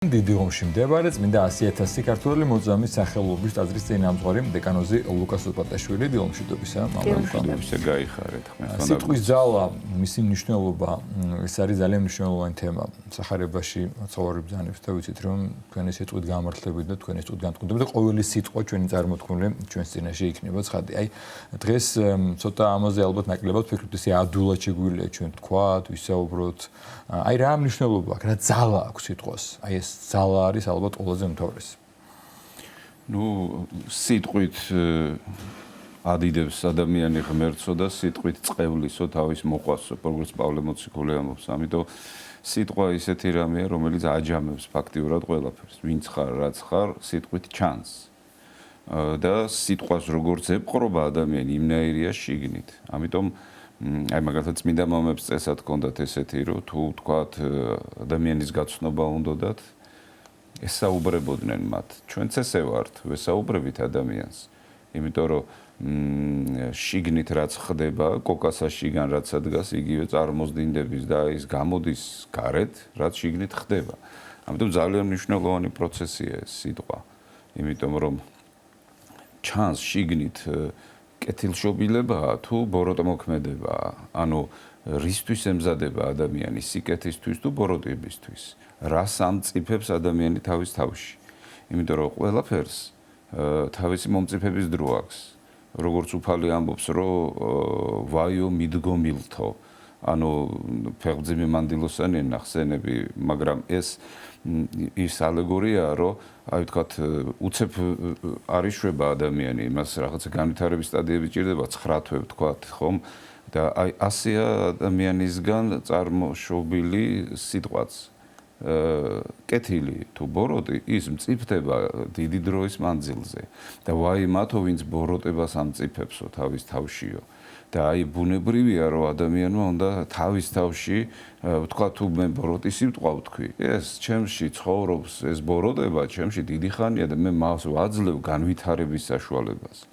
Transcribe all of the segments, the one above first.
დიდი ომში მდებარე წმინდა 100,000 საქართველოს მოძამის სახელობის ტაძრის წინამძღვარი დეკანოზი ლუკას ოპატაშვილი დილომშვიდობისა მამამისე გაიხარეთ ხმასთან სიტყვის ძალა მისი მნიშვნელობა ეს არის ძალიან მნიშვნელოვანი თემა სახარებაში ცხოვრებ ძანებს და ვიცით რომ თქვენი სიტყვით გამართლებით და თქვენი სიტყვით განწყობდებით და ყოველი სიტყვა ჩვენი წარმოთქმული ჩვენს წინაშე იქნება ცხადი აი დღეს ცოტა ამაზე ალბათ ნაკლებად ვფიქრობთ ესე ადვილად შეგვიძლია ჩვენ თქვათ ვისაუბროთ აი რა მნიშვნელობა აქვს რა ძალა აქვს სიტყვას აი ეს ძალა არის ალბათ ყველაზე უმთავრესი. ნუ სიტყვით ადიდებს ადამიანი ღმერთსო და სიტყვით წყევლისო თავის მოყვასო, როგორც პავლე მოციქული ამბობს. ამიტომ სიტყვა ისეთი რამეა, რომელიც აჯამებს ფაქტიურად ყველაფერს. ვინც ხარ, რაც ხარ, სიტყვით ჩანს. და სიტყვას როგორც ეპყრობა ადამიანი, იმნაირია შიგნით. ამიტომ აი მაგალითად წმინდა მამებს წესად ჰქონდათ ესეთი, რომ თუ თქვათ ადამიანის გაცნობა უნდათ ესაუბრებოდნენ მათ. ჩვენც ესე ვართ, ვესაუბრებით ადამიანს. იმიტომ რომ შიგნით რაც ხდება, კოკასაშიგან რაც ადგას, იგივე წარმოსდინდების და ის გამოდის გარეთ, რაც შიგნით ხდება. ამიტომ ძალიან მნიშვნელოვანი პროცესია ეს სიტყვა. იმიტომ რომ ჩანს შიგნით კეთილშობილებაა თუ ბოროტმოქმედებაა. ანუ რისთვის ემზადება ადამიანი სიკეთისთვის თუ ბოროტებისთვის? რას ამწიფებს ადამიანი თავის თავში? იმიტომ რომ ყველაფერს თავისი მომწიფების დრო აქვს. როგორც უფალი ამბობს, რომ ვაიო მიდგომილთო. ანუ ფეხბძიმე მანდილოსანი ნახსენები, მაგრამ ეს ის ალეგორიაა, რომ აი ვთქვათ, უცებ არის შვება ადამიანი, იმას რაღაცა განვითარების სტადიები ჭირდება 9 თვე ვთქვათ, ხომ? და აი ასეა ადამიანისგან წარმოშობილი სიტყვაც. კეთილი თუ ბოროტი ის მწიფდება დიდი დროის მანძილზე და ვაი მათო ვინც ბოროტებას ამწიფებსო თავის თავშიო და აი ბუნებრივია რომ ადამიანმა უნდა თავის თავში ვთქვა თუ მე ბოროტი სიტყვა ვთქვი ეს ჩემში ცხოვრობს ეს ბოროტება ჩემში დიდი ხანია და მე მას ვაძლევ განვითარების საშუალებას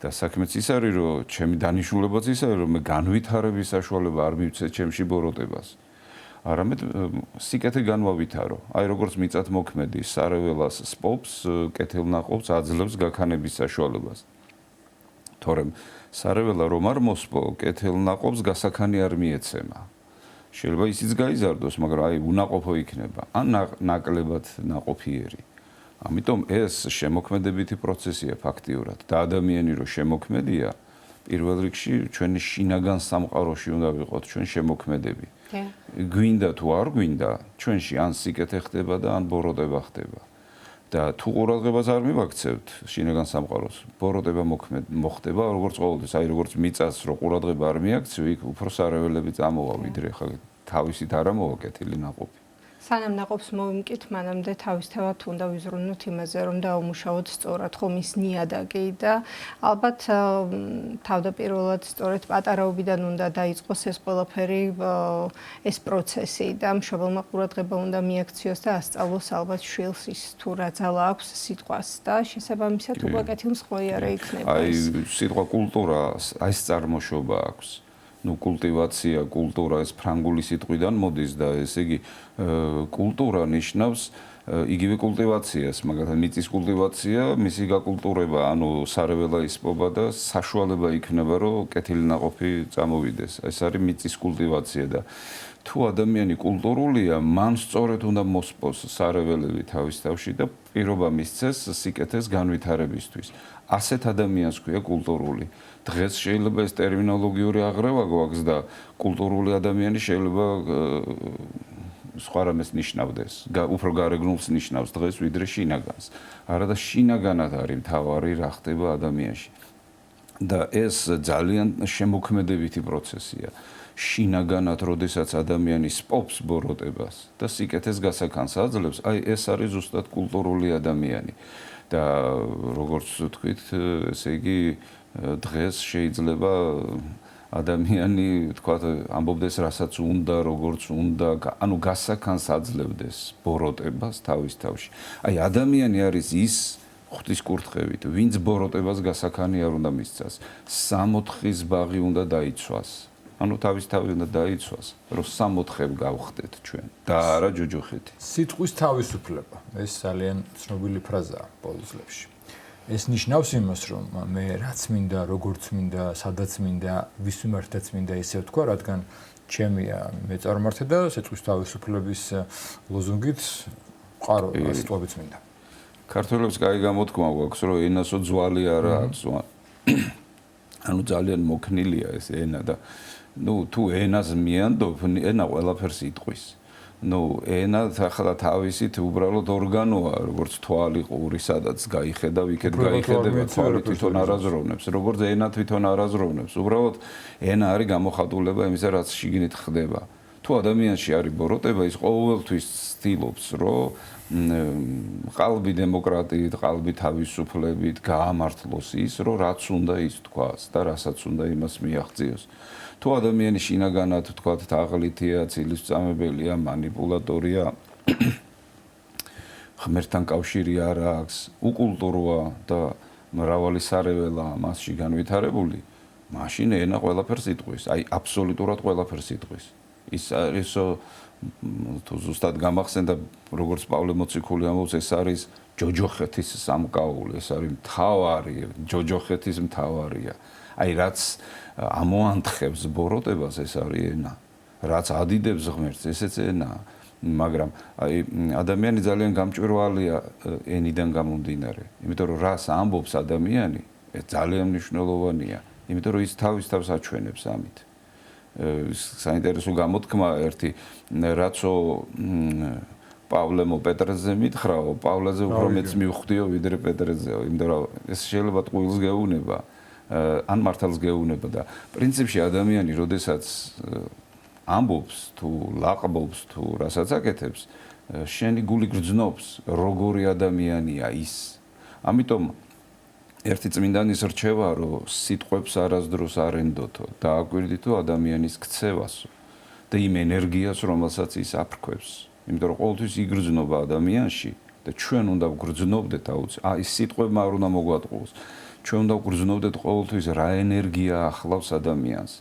და საქმეც ის არის რომ ჩემი დანიშნულებაც ის არის რომ მე განვითარების საშუალება არ მივცე ჩემში ბოროტებას არამედ სიკეთე განვავითარო. აი როგორც მიწათ მოქმედი სარეველას სპობს, კეთილნაყოფს აძლევს გაქანების საშუალებას. თორემ სარეველა რომ არ მოსპო, კეთილნაყოფს გასაქანი არ მიეცემა. შეიძლება ისიც გაიზარდოს, მაგრამ აი უნაყოფო იქნება, ან ნაკლებად ნაყოფიერი. ამიტომ ეს შემოქმედებითი პროცესია ფაქტიურად და ადამიანი რო შემოქმედია, პირველ რიგში ჩვენი შინაგან სამყაროში უნდა ვიყოთ ჩვენ შემოქმედები. გვინდა თუ არ გვინდა, ჩვენში ან სიკეთე ხდება და ან ბოროტება ხდება. და თუ ყურადღებას არ მივაქცევთ შინაგან სამყაროს, ბოროტება მოხდება, როგორც ყოველთვის, აი როგორც მიწას რო ყურადღება არ მიაქცევ, იქ უფრო სარეველები წამოვა ვიდრე ხა თავისით არ ამოვა კეთილი ნაყოფი. სანამ ნაყოფს მოვიმკით, მანამდე თავისთავად უნდა ვიზრუნოთ იმაზე, რომ დაუმუშაოთ სწორად ხომ ის ნიადაგი და ალბათ თავდაპირველად სწორედ პატარაობიდან უნდა დაიწყოს ეს ყველაფერი, ეს პროცესი და მშობელმა ყურადღება უნდა მიაქციოს და ასწავლოს ალბათ შვილს ის თუ რა ძალა აქვს სიტყვას და შესაბამისად უკვე კეთილმსხვერპლი იქნება. აი სიტყვა კულტურა, აი ეს წარმოშობა აქვს. ნუ კულტივაცია, კულტურა ეს ფრანგული სიტყვიდან მოდის და ესე იგი კულტურა ნიშნავს იგივე კულტივაციას, მაგალითად მიწის კულტივაცია, მისი გაკულტურება, ანუ სარეველა ისპობა და საშუალება იქნება, რომ კეთილი ნაყოფი წამოვიდეს. ეს არის მიწის კულტივაცია და თუ ადამიანი კულტურულია, მან სწორედ უნდა მოსპოს სარეველები თავის თავში და პირობა მისცეს სიკეთეს განვითარებისთვის. ასეთ ადამიანს ქვია კულტურული. დღეს შეიძლება ეს ტერმინოლოგიური აღრევა გვაქვს და კულტურული ადამიანი შეიძლება სხვა რამეს ნიშნავდეს, უფრო გარეგნულს ნიშნავს დღეს ვიდრე შინაგანს. არადა შინაგანად არის მთავარი რა ხდება ადამიანში. და ეს ძალიან შემოქმედებითი პროცესია. შინაგანად, როდესაც ადამიანი სპობს ბოროტებას და სიკეთეს გასაქანს აძლევს, აი ეს არის ზუსტად კულტურული ადამიანი. და როგორც თქვით, ესე იგი დღეს შეიძლება ადამიანი, თქვა, ამბობდეს რასაც უნდა, როგორც უნდა, ანუ გასაქანს აძლევდეს ბოროტებას თავის თავში. აი ადამიანი არის ის ღვთის კურთხევით, ვინც ბოროტებას გასაქანი არ უნდა მისცას. 60 ბაღი უნდა დაიცვას. ანუ თავისთავად უნდა დაიცვას, რომ 64 გავხდეთ ჩვენ და არა ჯოჯოხეთი. სიტყვის თავისუფლება, ეს ძალიან ცნობილი ფრაზაა ბოლო წლებში. ეს ნიშნავს იმას, რომ მე რაც მინდა, როგორც მინდა, სადაც მინდა, ვის მიმართაც მინდა ისე ვთქვა, რადგან ჩემია მეწარმართე და სიტყვის თავისუფლების ლოზუნგით ვყარო სიტყვებიც მინდა. ქართველებს კაი გამოთქმა გვაქვს, რომ ენასო ძვალი არა აქვს. ანუ ძალიან მოქნილია ეს ენა და თუ ენას მიანდობ, ენა ყველაფერს იტყვის. ენა ახლა თავისით უბრალოდ ორგანოა, როგორც თვალი, ყური, სადაც გაიხედავ, იქეთ გაიხედება, თვალი თვითონ არაზროვნებს. როგორც ენა თვითონ არაზროვნებს. უბრალოდ ენა არის გამოხატულება იმისა, რაც შიგნით ხდება. თუ ადამიანში არის ბოროტება, ის ყოველთვის ცდილობს, რომ ყალბი დემოკრატიით, ყალბი თავისუფლებით გაამართლოს ის, რომ რაც უნდა ის თქვას და რასაც უნდა იმას მიაღწიოს. თუ ადამიანი შინაგანად თქვათ თაღლითია, ცილისწამებელია, манипуляტორია, ღმერთთან კავშირი არ აქვს, უკულტუროა და მრავალი სარეველა მასში განვითარებული, მაშინ ენა ყველაფერს იტყვის, აი აბსოლუტურად ყველაფერს იტყვის. ის არისო თუ ზუსტად გამახსენდა როგორც პავლე მოციქული ამბობს, ეს არის ჯოჯოხეთის სამკაული, ეს არის მთავარი, ჯოჯოხეთის მთავარია. აი რაც ამოანთხებს ბოროტებას, ეს არის ენა. რაც ადიდებს ღმერთს, ესეც ენაა. მაგრამ აი ადამიანი ძალიან გამჭვირვალეა ენიდან გამომდინარე. იმიტომ რომ რას ამბობს ადამიანი, ეს ძალიან მნიშვნელოვანია. იმიტომ რომ ის თავის თავს აჩვენებს ამით. საინტერესო გამოთქმა ერთი რაცო პავლემო პეტრეზე მითხრაო, პავლეზე უფრო მეც მივხვდიო ვიდრე პეტრეზეო, იმიტომ რომ ეს შეიძლება ტყუილს გეუნება, ან მართალს გეუნება და პრინციპში ადამიანი, როდესაც ამბობს თუ ლაყბობს თუ რასაც აკეთებს, შენი გული გრძნობს, როგორი ადამიანია ის. ამიტომ ერთი წმინდანის რჩევა, რომ სიტყვებს არასდროს არ ენდოთო და აკვირდითო ადამიანის ქცევასო და იმ ენერგიას, რომელსაც ის აფრქვევს. იმიტომ რომ ყოველთვის იგრძნობა ადამიანში და ჩვენ უნდა ვგრძნობდეთ აი სიტყვებმა არ უნდა მოგვატყუოს. ჩვენ უნდა ვგრძნობდეთ ყოველთვის რა ენერგია ახლავს ადამიანს.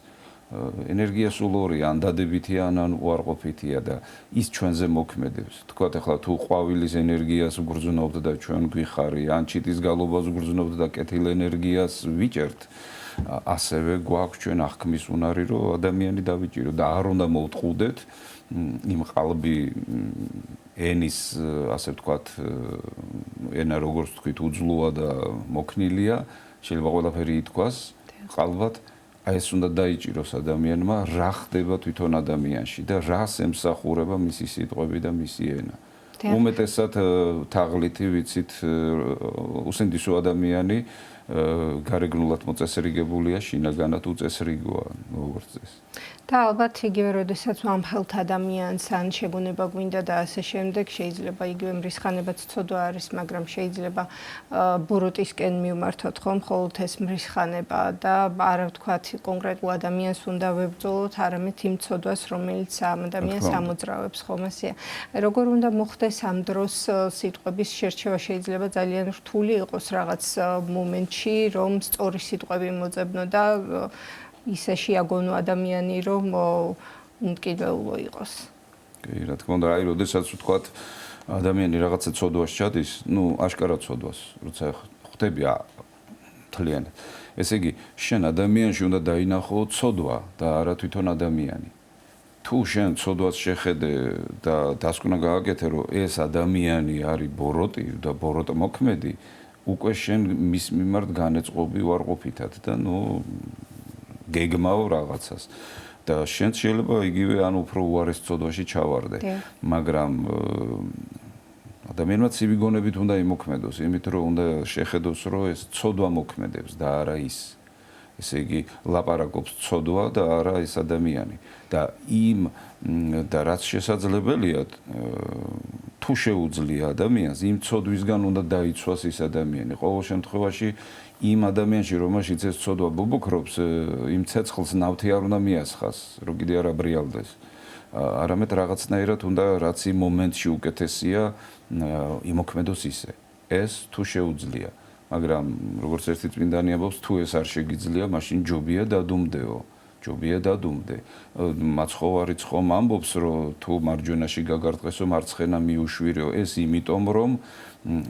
ენერგია სულ ორია, ან დადებითია, ან უარყოფითია და ის ჩვენზე მოქმედებს. თქვათ ახლა თუ ყვავილის ენერგიას ვგრძნობთ და ჩვენ გვიხარი, ან ჩიტის გალობას ვგრძნობთ და კეთილ ენერგიას ვიჭერთ, ასევე გვაქვს ჩვენ აღქმის უნარი, რომ ადამიანი დავიჭირო და არ უნდა მოვტყუდეთ იმ ყალბი ენის, ასე ვთქვათ, ენა როგორც თქვით, უძლოა და მოქნილია, შეიძლება ყველაფერი ითქვას ყალბად. აი ეს უნდა დაიჭიროს ადამიანმა, რა ხდება თვითონ ადამიანში და რას ემსახურება მისი სიტყვები და მისი ენა. უმეტესად თაღლითი ვიცით, უსინდისო ადამიანი გარეგნულად მოწესრიგებულია, შინაგანად უწესრიგოა, როგორც ეს. და ალბათ იგივე როდესაც ვამხელთ ადამიანს ან შეგონება გვინდა და ასე შემდეგ, შეიძლება იგივე მრისხანებაც ცოდვა არის, მაგრამ შეიძლება ბოროტისკენ მივმართოთ ხომ, მხოლოდ ეს მრისხანება და არა ვთქვათ კონკრეტულ ადამიანს უნდა ვებრძოლოთ, არამედ იმ ცოდვას, რომელიც ამ ადამიანს ამოძრავებს ხომ ასეა. როგორ უნდა მოხდეს ამ დროს სიტყვების შერჩევა, შეიძლება ძალიან რთული იყოს რაღაც მომენტში, რომ სწორი სიტყვები მოძებნო და ისე შეაგონო ადამიანი, რომ უმტკივნეულო იყოს. კი, რა თქმა უნდა, აი, როდესაც ვთქვათ, ადამიანი რაღაცა ცოდვას ჩადის, აშკარად ცოდვას, როცა ხვდები მთლიანად. ესე იგი, შენ ადამიანში უნდა დაინახო ცოდვა და არა თვითონ ადამიანი. თუ შენ ცოდვას შეხედე და დასკვნა გააკეთე, რომ ეს ადამიანი არის ბოროტი და ბოროტმოქმედი, უკვე შენ მის მიმართ განეწყობი უარყოფითად და გეგმაო რაღაცას და შენ შეიძლება იგივე ან უფრო უარეს ცოდვაში ჩავარდე, მაგრამ ადამიანმა ცივი გონებით უნდა იმოქმედოს, იმით რომ უნდა შეხედოს, რომ ეს ცოდვა მოქმედებს და არა ის. ესე იგი, ლაპარაკობს ცოდვა და არა ეს ადამიანი. და და რაც შესაძლებელია, თუ შეუძლია ადამიანს, იმ ცოდვისგან უნდა დაიცვას ის ადამიანი. ყოველ შემთხვევაში იმ ადამიანში, რომელშიც ეს ცოდვა ბუბუქრობს, იმ ცეცხლს ნავთი არ უნდა მიასხას, რომ კიდე არ აბრიალდეს. არამედ რაღაცნაირად უნდა რაც იმ მომენტში უკეთესია, იმოქმედოს ისე. ეს თუ შეუძლია. მაგრამ როგორც ერთი წმინდანი ამბობს, თუ ეს არ შეგიძლია, მაშინ ჯობია დადუმდეო. ჯობია დადუმდე. მაცხოვარიც ხომ ამბობს, რომ თუ მარჯვენაში გაგარტყესო, მარცხენა მიუშვირეო, ეს იმიტომ, რომ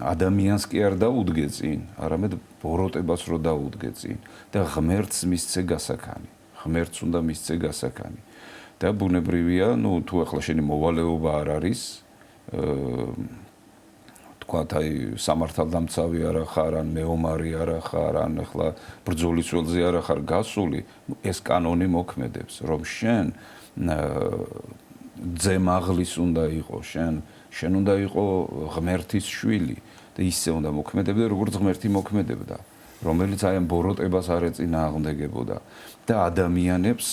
ადამიანს კი არ დაუდგე წინ, არამედ ბოროტებას რო დაუდგე წინ და ღმერთს მისცე გასაქანი. ღმერთს უნდა მისცე გასაქანი. და ბუნებრივია, თუ ახლა შენი მოვალეობა არ არის, თქვათ აი სამართალდამცავი არ ხარ, ან მეომარი არ ხარ, ან ახლა ბრძოლის ველზე არ ხარ გასული, ეს კანონი მოქმედებს, რომ შენ ძემაღლის უნდა იყოს, შენ უნდა იყო ღმერთის შვილი და ისე უნდა მოქმედებდე, როგორც ღმერთი მოქმედებდა, რომელიც აი ამ ბოროტებას არ ეწინააღმდეგებოდა და ადამიანებს,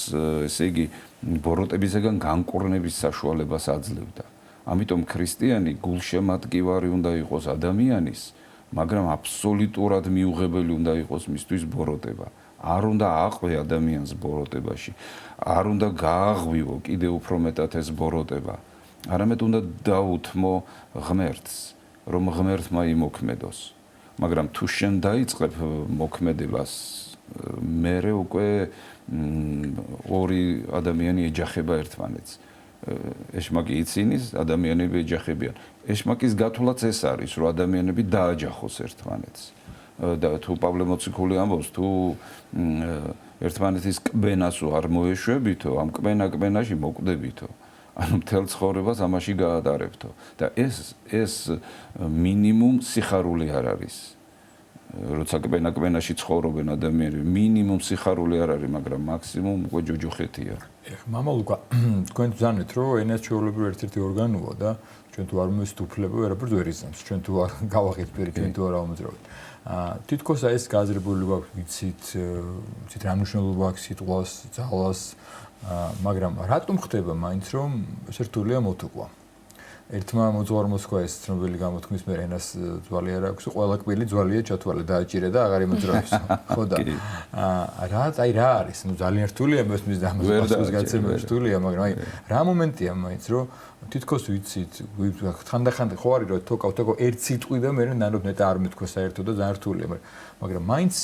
ესე იგი, ბოროტებისგან განკურნების საშუალებას აძლევდა. ამიტომ ქრისტიანი გულშემატკივარი უნდა იყოს ადამიანის, მაგრამ აბსოლუტურად მიუღებელი უნდა იყოს მისთვის ბოროტება. არ უნდა აყვე ადამიანს ბოროტებაში, არ უნდა გააღვივო კიდევ უფრო მეტად ეს ბოროტება. არამედ უნდა დაუთმო ღმერთს, რომ ღმერთმა იმოქმედოს. მაგრამ თუ შენ დაიწყებ მოქმედებას, მერე უკვე ორი ადამიანი ეჯახება ერთმანეთს. ეშმაკი იცინის, ადამიანები ეჯახებიან. ეშმაკის გათვლაც ეს არის, რომ ადამიანები დააჯახოს ერთმანეთს. და თუ პავლე მოციქული ამბობს, თუ ერთმანეთის კბენასო არ მოეშვებითო, ამ კბენაში მოკვდებითო. ანუ მთელ ცხოვრებას ამაში გაატარებთო და ეს მინიმუმ სიხარული არ არის. როცა კბენაში ცხოვრობენ ადამიანები, მინიმუმ სიხარული არ არის, მაგრამ მაქსიმუმ უკვე ჯოჯოხეთია. მამა ლუკა, თქვენ ბრძანეთ, რომ ენას ჩვეულებრივ ერთ-ერთი ორგანოა და ჩვენ თუ არ მოვისწრაფლებო, ვერაფერს ვერ იზამს. ჩვენ თუ არ გავაღეთ პირი, ჩვენ თუ არ ავამოძრავეთ. თითქოს ეს გააზრებული აქვს, ვიცით რა მნიშვნელობა აქვს სიტყვას, ძალას, მაგრამ რატომ ხდება მაინც რომ ესე რთულია მოთუკვა? ერთმა მოძღვარმა თქვა ეს ცნობილი გამოთქმის მე ენას ძვალი არ აქვს, ყველა კვილი ძვალია ჩათვალე დააჭირე და აღარ იმოძრავებს. ხო და რა არის? ძალიან რთულია მესმის და ამას გაცემა რთულია, მაგრამ აი რა მომენტია მაინც რომ თითქოს ვიცით, ხანდახან ხო არის რომ თოკავ ერთ სიტყვი და მე ნანობ ნეტა არ მეთქვა საერთოდ და ძალიან რთულია, მაგრამ მაინც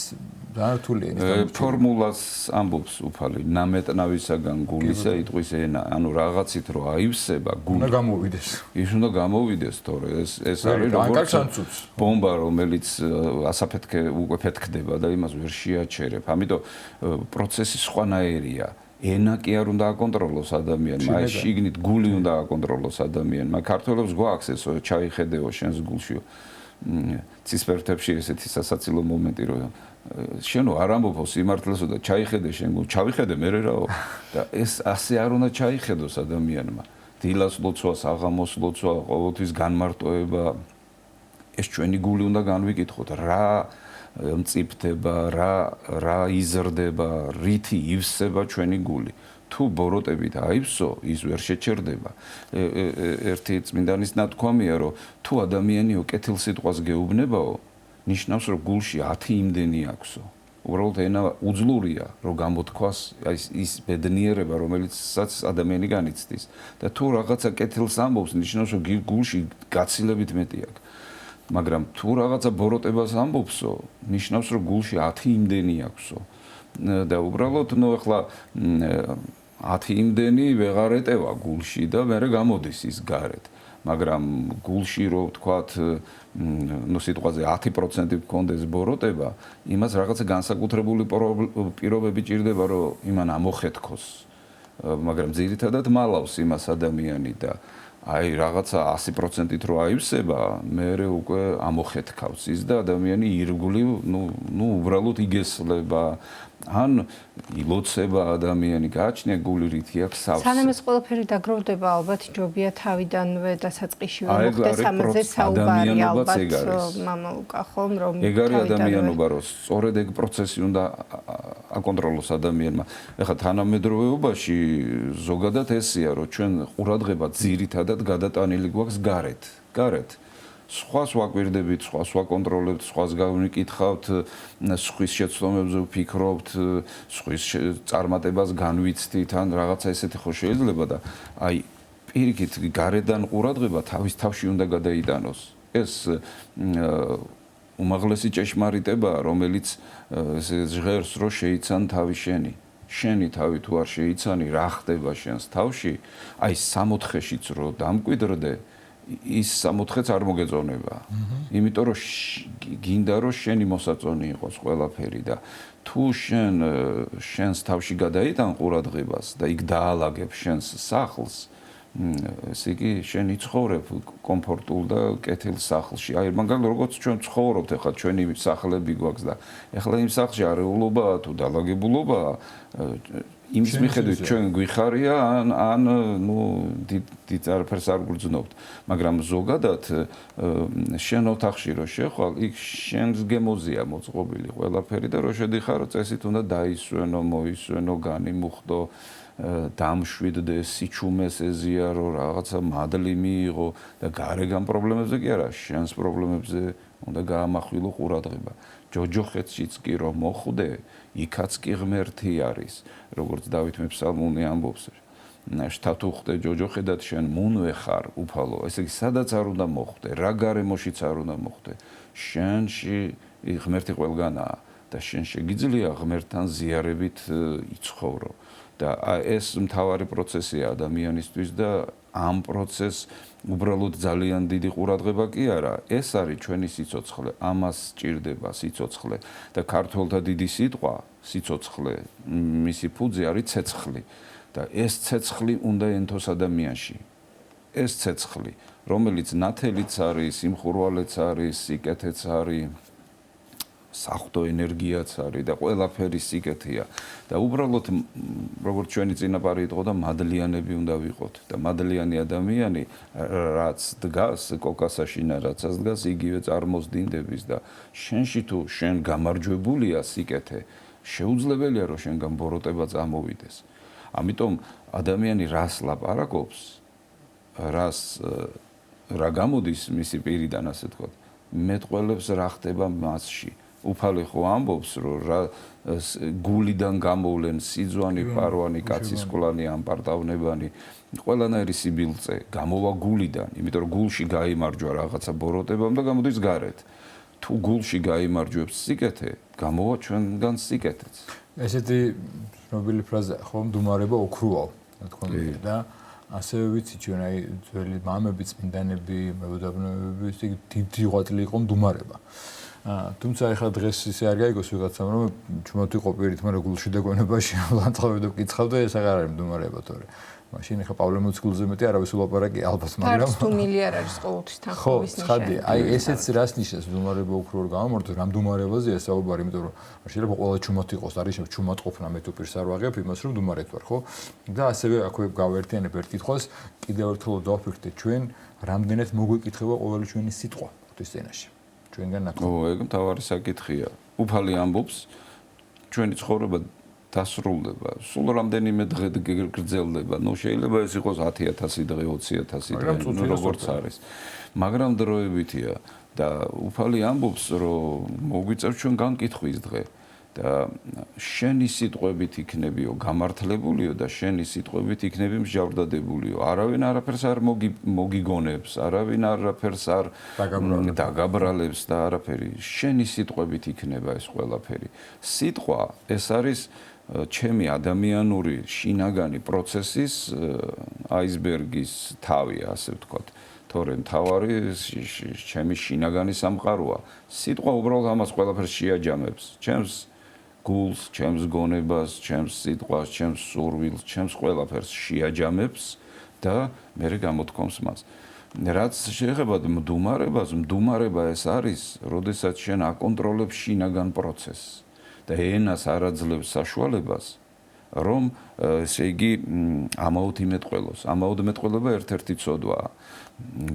ძალიან რთულია ის ფორმულას ამბობს უფალი, ნამეტნავისაგან გულისა იტყვის ენა, ანუ რაღაცით რო აივსება გული უნდა გამოვიდეს. ის უნდა გამოვიდეს, თორე ეს არის როგორც ბომბა, რომელიც ასაფეთქე უკვე ფეთქდება და იმას ვერ შეაჩერებ. ამიტომ პროცესი სხვანაირია. ენა კი არ უნდა აკონტროლოს ადამიანმა, აი შიგნით გული უნდა აკონტროლოს ადამიანმა. ქართველებს გვაქვს ეს ჩაიხედეო შენს გულშიო. ცისფერთებში ესეთი სასაცილო მომენტი რომ შენო არ ამბობო სიმართლესო და ჩაიხედე შენ გულ, ჩავიხედე მე რაო და ეს ასე არ უნდა ჩაიხედოს ადამიანმა. დილას ლოცვას, აღამოს ლოცვა, ყოველთვის განმარტოება ეს ჩვენი გული უნდა განვიკითხოთ, რა მწიფდება, რა იზრდება, რითი ივსება ჩვენი გული. თუ ბოროტებით აივსო, ის ვერ შეჩერდება. ერთი წმინდანის ნათქვამია, რომ თუ ადამიანიო კეთილ სიტყვას გეუბნებაო, ნიშნავს, რომ გულში 10 იმდენი აქვსო. უბრალოდ ენა უძლურია, რომ გამოთქვას ის ბედნიერება, რომელიცაც ადამიანი განიცდის. და თუ რაღაცა კეთილს ამბობს, ნიშნავს, რომ გულში გაცილებით მეტი აქვს. მაგრამ თუ რაღაცა ბოროტებას ამბობსო, ნიშნავს, რომ გულში 10 იმდენი აქვსო. და უბრალოდ ახლა 10 იმდენი ვეღარ ეტევა გულში და მერე გამოდის ის გარეთ. მაგრამ გულში რო ვთქვათ, სიტყვაზე 10% გქონდეს ბოროტება, იმას რაღაცა განსაკუთრებული პირობები ჭირდება, რომ იმან ამოხეთქოს. მაგრამ ძირითადად მალავს იმას ადამიანი და აი რაღაცა 100%-ით რო აივსება, მერე უკვე ამოხეთქავს ის და ადამიანი ირგვლივ, უბრალოდ იგესლება, ან ილოცება ადამიანი, გააჩნია გული რითი აქვს სავსე. სანამ ეს ყველაფერი დაგროვდება, ალბათ ჯობია თავიდანვე დასაწყისშივე მოხდეს ამაზე საუბარი, ალბათ მამა ლუკა ხომ რომ ეგ არის ადამიანობა, რომ სწორედ ეგ პროცესი უნდა აკონტროლოს ადამიანმა. ეხლა თანამედროვეობაში ზოგადად ესეა, რომ ჩვენ ყურადღება ძირითადად გადატანილი გვაქვს გარეთ. სხვას ვაკვირდებით, სხვას ვაკონტროლებთ, სხვას გავიკითხავთ, სხვის შეცდომებზე ვფიქრობთ, სხვის წარმატებას განვიცდით, ან რაღაცა ესეთი ხო შეიძლება და აი პირიქით გარედან ყურადღება თავის თავში უნდა გადაიტანოს. ეს უმაღლესი ჭეშმარიტებაა, რომელიც ჟღერს, რომ შეიცან თავი შენი. შენი თავი თუ არ შეიცანი, რა ხდება შენს თავში, აი 64-შიც რო დამკვიდრდე, ის 64-ც არ მოგეწონება. იმიტომ რომ გინდა რომ შენი მოსაწონი იყოს ყველაფერი და თუ შენს თავში გადაიტან ყურადღებას და იქ დაალაგებ შენს სახლს, ესე იგი შენ იცხოვრებ კომფორტულ და კეთილ სახლში. აი მაგალითად როგორც ჩვენ ცხოვრობთ ახლა ჩვენი სახლები გვაქვს და ახლა იმ სახლში არეულობაა თუ დალაგებულობაა იმის მიხედვით ჩვენ გვიხარია ან ნუ დიდ არაფერს არ გრძნობთ. მაგრამ ზოგადად შენ ოთახში რო შეხვალ, იქ შენს გემოზია მოწყობილი ყველაფერი და რო შედიხარ წესით უნდა დაისვენო, მოისვენო, განიმუხტო დამშვიდდე, სიჩუმეს ეზიარო, რაღაცა მადლი მიიღო და გარეგან პრობლემებზე კი არა, შენს პრობლემებზე უნდა გაამახვილო ყურადღება. ჯოჯოხეთშიც კი რომ მოხვდე, იქაც კი ღმერთი არის, როგორც დავით მეფსალმუნე ამბობს. შთათუ ხვდე ჯოჯოხედად შენ მუნვე ხარ უფალო, ესე იგი სადაც არ უნდა მოხვდე, რა გარემოშიც არ უნდა მოხვდე, შენში ღმერთი ყველგანაა და შენ შეგიძლია ღმერთთან ზიარებით იცხოვრო. და ეს მთავარი პროცესია ადამიანისთვის და ამ პროცესს უბრალოდ ძალიან დიდი ყურადღება კი არა, ეს არის ჩვენი სიცოცხლე, ამას სჭირდება სიცოცხლე და ქართველთა დიდი სიტყვა სიცოცხლე, მისი ფუძე არის ცეცხლი და ეს ცეცხლი უნდა ენთოს ადამიანში. ეს ცეცხლი, რომელიც ნათელიც არის, სიმხურვალეც არის, სიკეთეც არის, საღვთო ენერგიაც არის და ყველაფერი სიკეთეა და უბრალოდ როგორც ჩვენი წინაპარი იყო და მადლიანები უნდა ვიყოთ და მადლიანი ადამიანი რაც დგას კოკასაშინა რაცაც დგას იგივე წარმოსდინდების და შენში თუ შენ გამარჯვებულია სიკეთე შეუძლებელია რომ შენგან ბოროტება წამოვიდეს. ამიტომ ადამიანი რას ლაპარაკობს, რა გამოდის მისი პირიდან ასე თქვა, მეტყველებს რა ხდება მასში. უფალი ხო ამბობს რომ რა გულიდან გამოვლენ სიძვანი, პარვანი, კაცისყლანი, ამპარტავნებანი, ყველანაირი სიბილწე გამოვა გულიდან, იმიტომ რომ გულში გაიმარჯვა რაღაცა ბოროტებამ და გამოდის გარეთ. თუ გულში გაიმარჯვებს სიკეთე, გამოვა ჩვენგან სიკეთეც. ესეთი ცნობილი ფრაზა ხო მდუმარება ოქროა, რა თქმა უნდა და ასევე ვიცი ჩვენ აი ძველი მამები, წმინდანები, მებუდაბნოებები, ისე დიდი ღვაწლი იყო მდუმარება. თუმცა ახლა დღეს ისე არ გაიგოს ვიღაცამ რომ ჩუმად იყო პირით, მაგრამ გულში დაგონებაში ლანწყავდა და კიცხავდა ეს აღარ არის მდუმარება თორე. მაშინ ახლა პავლე მოციქულზე მეტი არავის ულაპარაკი ალბათ, მაგრამ თუ მილიარ არის ყოველთვის თანხმობის ნიშანი. ხო, ცხადია. აი ესეც რას ნიშნავს მდუმარება უქროურ გამომართვე, რა მდუმარებაზეა საუბარი, იმიტომ რომ შეიძლება ყველა ჩუმად იყოს, არის ჩუმად ყოფნა მე თუ პირს არ ვაღებ იმას რომ მდუმარეთ ვარ, ხო? და ასევე აქვე გავერთიანებ ერთ კითხვას, კიდევ ერთხელ დავფიქრდეთ ჩვენ, რამდენად მოგვეკითხება ყოველი ჩვენი სიტყვა ღვთისმსწენაში. ჩვენგან ნათქვამი. ო, ეგ მთავარი საკითხია. უფალი ამბობს, ჩვენი ცხოვრება დასრულდება. სულ რამდენიმე დღე გრძელდება. ნუ შეიძლება ეს იყოს 10,000 დღე, 20,000 დღე, როგორც არის. მაგრამ დროებითია და უფალი ამბობს, რომ მოგვიწევს ჩვენ განკითხვის დღე და შენი სიტყვებით იქნებიო გამართლებულიო და შენი სიტყვებით იქნები მსჯავრდადებულიო. არავინ არაფერს არ მოგიგონებს, არავინ არაფერს არ დაგაბრალებს და არაფერი. შენი სიტყვებით იქნება ეს ყველაფერი. სიტყვა ეს არის ჩემი ადამიანური შინაგანი პროცესის აისბერგის თავი, ასე ვთქვათ. თორემ თავარი ჩემი შინაგანი სამყაროა. სიტყვა უბრალოდ ამას ყველაფერს შეაჯამებს. ჩემს გულს, ჩემს გონებას, ჩემს სიტყვას, ჩემს სურვილს, ჩემს ყველაფერს შეაჯამებს და მე გამოთქვამს მას. რაც შეეხება მდუმარებას, მდუმარება ეს არის, როდესაც შენ აკონტროლებ შინაგან პროცესს და ენას არ აძლევს საშუალებას, რომ ესე იგი ამაოდ იმეტყველოს. ამაოდ მეტყველება ერთ-ერთი ცოდვაა.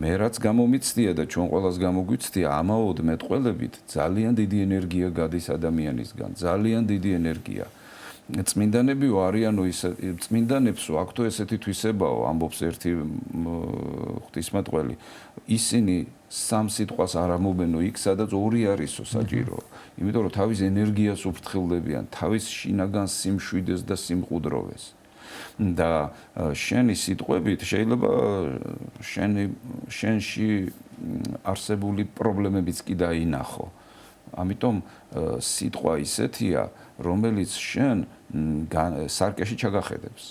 მე რაც გამომიცდია და ჩვენ ყველას გამოგვიცდია, ამაოდ მეტყველებით ძალიან დიდი ენერგია გადის ადამიანისგან, ძალიან დიდი ენერგია. წმინდანებიო არიანო ისე წმინდანებსო აქთო ესეთი თვისებაო, ამბობს ერთი ღვთისმეტყველი. ისინი სამ სიტყვას არ ამობენო იქ, სადაც ორი არისო საჭირო. იმიტომ რომ თავის ენერგიას უფრთხილდებიან, თავის შინაგან სიმშვიდეს და სიმყუდროვეს. და შენი სიტყვებით შეიძლება შენში არსებული პრობლემებიც კი დაინახო. ამიტომ სიტყვა ისეთია, რომელიც შენ სარკეში ჩაგახედებს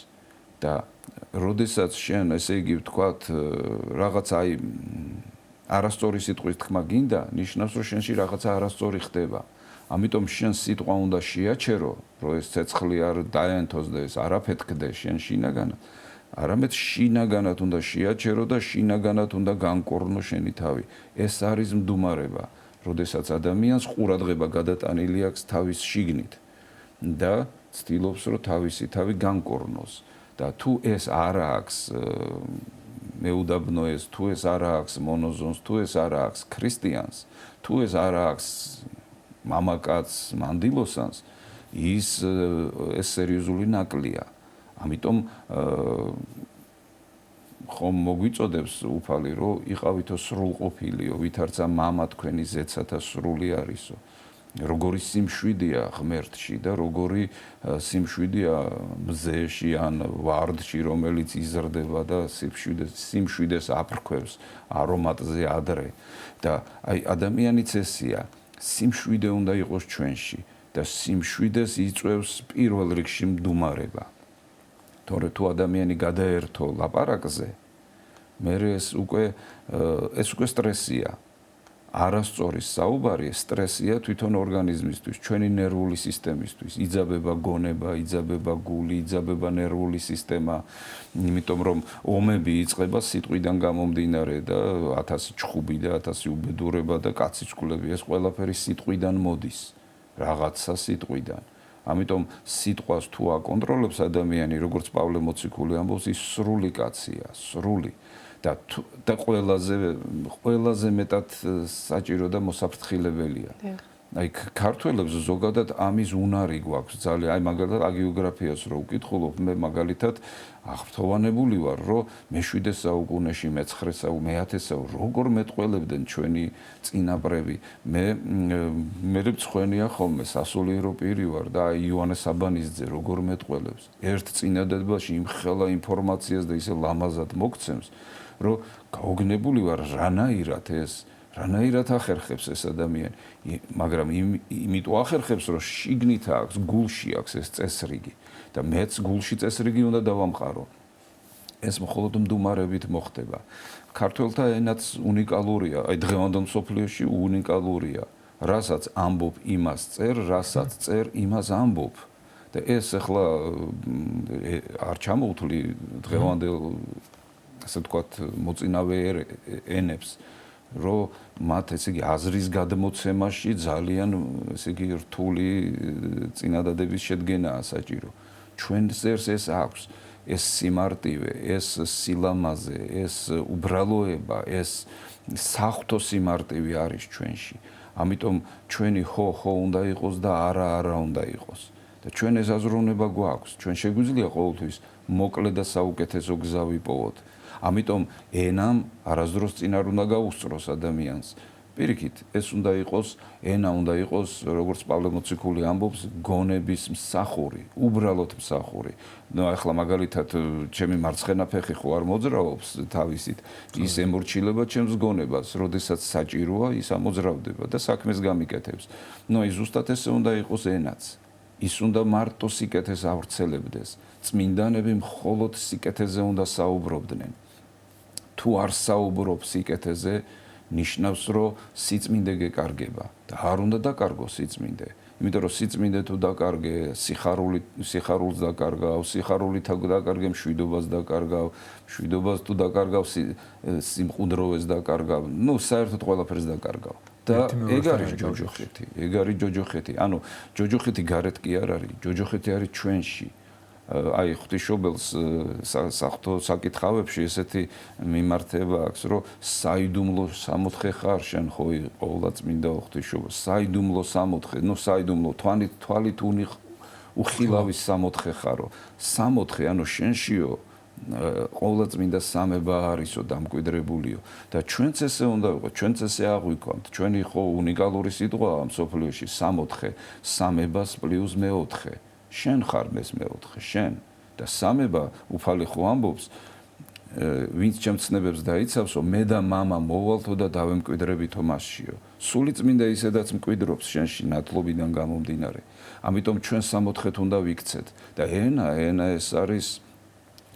და როდესაც შენ ესე იგი ვთქვათ რაღაც აი არასწორი სიტყვის თქმა გინდა, ნიშნავს რომ შენში რაღაცა არასწორი ხდება. ამიტომ შენ სიტყვა უნდა შეაჩერო, რომ ეს ცეცხლი არ დაენთოს და ეს არაფეთქდეს შენ შინაგანად. არამედ შინაგანად უნდა შეაჩერო და შინაგანად უნდა განკორნო შენი თავი. ეს არის მდუმარება, როდესაც ადამიანს ყურადღება გადატანილი აქვს თავის შიგნით და ცდილობს რომ თავისი თავი განკორნოს. და თუ ეს არ აქვს მეუდაბნოეს, თუ ეს არ აქვს მონოზონს, თუ ეს არ აქვს ქრისტიანს, თუ ეს არ აქვს მამაკაც მანდილოსანს, ის სერიოზული ნაკლია. ამიტომ ხომ მოგვიწოდებს უფალი, რომ იყავითო სრულყოფილიო, ვითარცა მამა თქვენი ზეცათა სრული არისო. როგორი სიმშვიდეა ღმერთში და როგორი სიმშვიდეა მზეში ან ვარდში, რომელიც იზრდება და სიმშვიდეს აფრქვევს არომატზე ადრე. და აი ადამიანიც ესია, სიმშვიდე უნდა იყოს ჩვენში და სიმშვიდეს იწვევს პირველ რიგში მდუმარება. თორე თუ ადამიანი გადაერთო ლაპარაკზე, მერე ეს უკვე სტრესია. არასწორი საუბარი სტრესია თვითონ ორგანიზმისთვის, ჩვენი ნერვული სისტემისთვის. იძაბება გონება, იძაბება გული, იძაბება ნერვული სისტემა, იმიტომ რომ ომები იწყება სიტყვიდან გამომდინარე და 1000 ჩხუბი და 1000 უბედურება და კაცისკულები, ეს ყველაფერი სიტყვიდან მოდის, რაღაცა სიტყვიდან. ამიტომ სიტყვას თუ აკონტროლებს ადამიანი, როგორც პავლე მოციქული ამბობს, ის სრული კაცია, სრული. და ყველაზე მეტად საჭირო და მოსაფრთხილებელია. აი ქართველებს ზოგადად ამის უნარი გვაქვს ძალიან. აი მაგალითად აგიოგრაფიას რო ვკითხულობ, მე მაგალითად აღფრთოვანებული ვარ, რომ მე-7 საუკუნეში, მე-9 საუკუნეში როგორ მეტყველებდნენ ჩვენი წინაპრები. მე მწხვენია ხოლმე სასულიერო პირი ვარ და აი იოანე საბანისძე როგორ მეტყველებს. ერთ წინადადებაში იმხელა ინფორმაციას და ისე ლამაზად მოგცემს, რომ გაოგნებული ვარ რანაირად რანაირად ახერხებს ეს ადამიანი, მაგრამ იმიტომ ახერხებს, რომ შიგნით აქვს, გულში აქვს ეს წესრიგი და მეც გულში წესრიგი უნდა დავამყარო. ეს მხოლოდ მდუმარებით მოხდება. ქართველთა ენაც უნიკალურია, აი დღევანდელ მსოფლიოში უნიკალურია. რასაც ამბობ, იმას წერ, რასაც წერ, იმას ამბობ. და ეს ახლა არ ჩამოვთვლი დღევანდელ ასე ვთქვათ მოწინავე ენებს, რომ მათ ესე იგი აზრის გადმოცემაში ძალიან ესე იგი რთული წინადადების შედგენაა საჭირო. ჩვენ ზერს ეს აქვს, ეს სიმარტივე, ეს სილამაზე, ეს უბრალოება, ეს საღვთო სიმარტივე არის ჩვენში. ამიტომ ჩვენი ხო უნდა იყოს და არა უნდა იყოს. და ჩვენ ეს აზროვნება გვაქვს. ჩვენ შეგვიძლია ყოველთვის მოკლე და საუკეთესო გზა ვიპოვოთ. ამიტომ ენამ არასდროს წინ არ უნდა გაუსწროს ადამიანს. პირიქით, ეს უნდა იყოს, ენა უნდა იყოს, როგორც პავლე მოციქული ამბობს, გონების მსახური, უბრალოდ მსახური. ნუ ახლა მაგალითად, ჩემი მარცხენა ფეხი ხო არ მოძრაობს თავისით, ის ემორჩილება ჩემს გონებას, როდესაც საჭიროა, ის ამოძრავდება და საქმეს გამიკეთებს. ნუ აი ზუსტად ესე უნდა იყოს ენაც. ის უნდა მარტო სიკეთეს ავრცელებდეს. წმინდანები მხოლოდ სიკეთეზე უნდა საუბრობდნენ. თუ არ საუბრობ სიკეთეზე, ნიშნავს, რომ სიწმინდე გეკარგება და არ უნდა დაკარგოს სიწმინდე. იმიტომ რომ სიწმინდე თუ დაკარგე, სიხარულს დაკარგავ, სიხარულით დაკარგე, მშვიდობას დაკარგავ, მშვიდობას თუ დაკარგავ, სიმყუდროვეს დაკარგავ, ნუ საერთოდ ყველაფერს დაკარგავ. და ეგ არის ჯოჯოხეთი, ეგ არის ჯოჯოხეთი. ანუ ჯოჯოხეთი გარეთ კი არ არის, ჯოჯოხეთი არის ჩვენში. აი ღვთისმშობელს საღვთო საკითხავებში ესეთი მიმართება აქვს, რომ საიდუმლო 64 ხარ შენ ხო ყოვლადწმინდა ღვთისმშობელ, საიდუმლო 64, ნუ საიდუმლო თვალით უხილავის 64 ხარო. 64, ანუ შენშიო ყოვლადწმინდა სამება არისო დამკვიდრებულიო და ჩვენც ესე უნდა ვიყოთ, ჩვენც ესე აღვიქვამთ. ჩვენი ხო უნიკალური სიტყვაა მსოფლიოში 64, სამებას პლუს მე-4. შენ ხარ მეს მე-4, შენ და სამება უფალი ხო ამბობს, ვინც ჩემცნებებს დაიცავსო, მე და მამა მოვალთო და დავემკვიდრებითო მასშიო. სული წმინდა ისედაც მკვიდრობს შენში ნათლობიდან გამომდინარე. ამიტომ ჩვენ სამოთხეთ უნდა ვიქცეთ და ენა ეს არის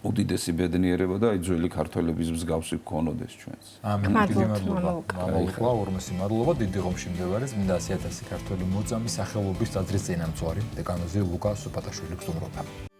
უდიდესი ბედნიერება და აი ძველი ქართველების მსგავსი გქონოდეს ჩვენს. ამინ. დიდი მადლობა. მამაუხლა ორმოსი მადლობა დიდი ღომში მდებარე წმინდა 100.000 ქართველი მოწამის სახელობის ტაძრის წინამძღვარი დეკანოზი ლუკა სუპატაშვილი გსურვებდა.